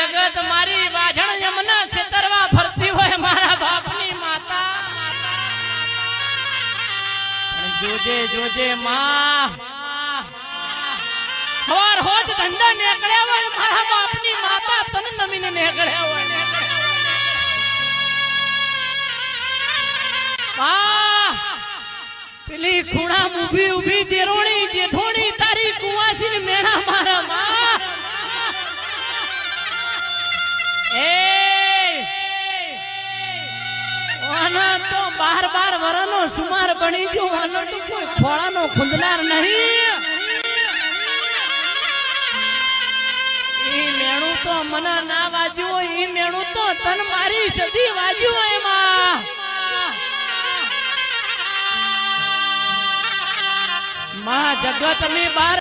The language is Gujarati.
જગત મારી વાજણ યમના સેતરવા ફરતી હોય મારા બાપની માતા જોજે જોજે માં હવાર હોજ ધંધા નીકળ્યા હોય મારા બાપની માતા તન નમીને નીકળ્યા હોય પેલી ખૂણા ઊભી ઊભી દેરોણી જેઠોણી તારી કુવાસી મેણા મારા માં તો 12 વરનો સુમાર બની ગયો આનો તો કોઈ ખોળાનો ખુંદનાર નહીં ઈ મેણું તો મને ના વાજ્યું હોય ઈ મેણું તો તન મારી સદી વાજ્યું હોય માં જગત ની બાર